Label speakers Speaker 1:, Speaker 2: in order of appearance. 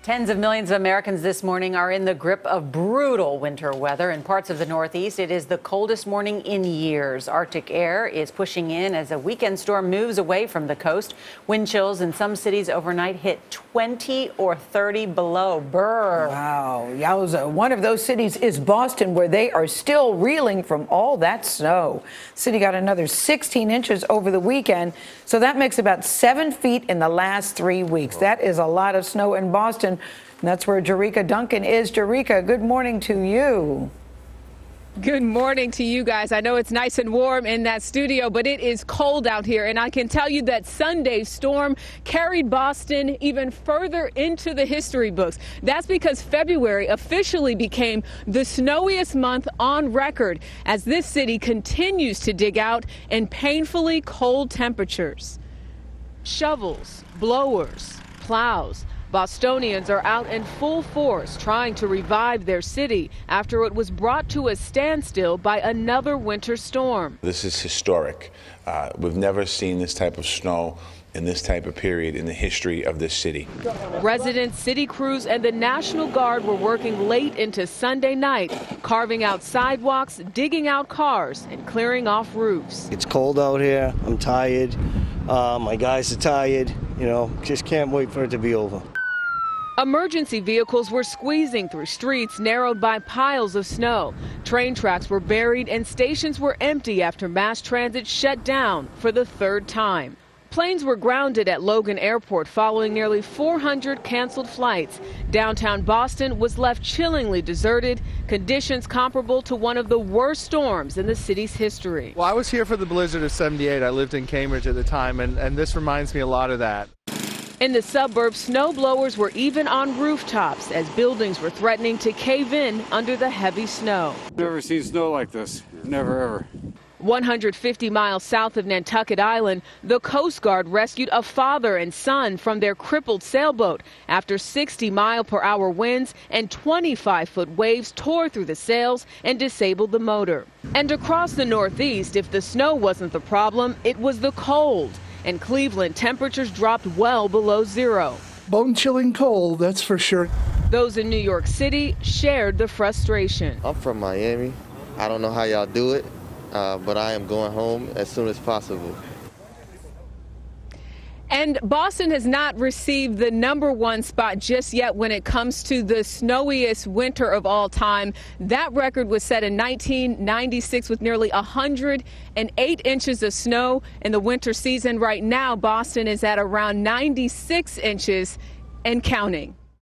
Speaker 1: Tens of millions of Americans this morning are in the grip of brutal winter weather. In parts of the Northeast, it is the coldest morning in years. Arctic air is pushing in as a weekend storm moves away from the coast. Wind chills in some cities overnight hit 20 or 30 below. Brr.
Speaker 2: Wow, yowza. One of those cities is Boston, where they are still reeling from all that snow. The city got another 16 inches over the weekend, so that makes about 7 feet in the last 3 weeks. That is a lot of snow in Boston. And that's where Jericka Duncan is. Jericka, good morning to you.
Speaker 3: Good morning to you guys. I know it's nice and warm in that studio, but it is cold out here. And I can tell you that Sunday's storm carried Boston even further into the history books. That's because February officially became the snowiest month on record as this city continues to dig out in painfully cold temperatures. Shovels, blowers, plows. Bostonians are out in full force trying to revive their city after it was brought to a standstill by another winter storm.
Speaker 4: This is historic. We've never seen this type of snow in this type of period in the history of this city.
Speaker 3: Residents, city crews, and the National Guard were working late into Sunday night, carving out sidewalks, digging out cars, and clearing off roofs.
Speaker 5: It's cold out here. I'm tired. My guys are tired. You know, just can't wait for it to be over.
Speaker 3: Emergency vehicles were squeezing through streets narrowed by piles of snow. Train tracks were buried and stations were empty after mass transit shut down for the third time. Planes were grounded at Logan Airport following nearly 400 canceled flights. Downtown Boston was left chillingly deserted, conditions comparable to one of the worst storms in the city's history.
Speaker 6: Well, I was here for the blizzard of '78. I lived in Cambridge at the time, and this reminds me a lot of that.
Speaker 3: In the suburbs, snow blowers were even on rooftops as buildings were threatening to cave in under the heavy snow.
Speaker 7: Never seen snow like this. Never, ever.
Speaker 3: 150 miles south of Nantucket Island, the Coast Guard rescued a father and son from their crippled sailboat after 60-mile-per-hour winds and 25-foot waves tore through the sails and disabled the motor. And across the Northeast, if the snow wasn't the problem, it was the cold. In Cleveland, temperatures dropped well below zero.
Speaker 8: Bone-chilling cold, that's for sure.
Speaker 3: Those in New York City shared the frustration.
Speaker 9: I'm from Miami. I don't know how y'all do it, but I am going home as soon as possible.
Speaker 3: And Boston has not received the #1 spot just yet when it comes to the snowiest winter of all time. That record was set in 1996 with nearly 108 inches of snow in the winter season. Right now, Boston is at around 96 inches and counting.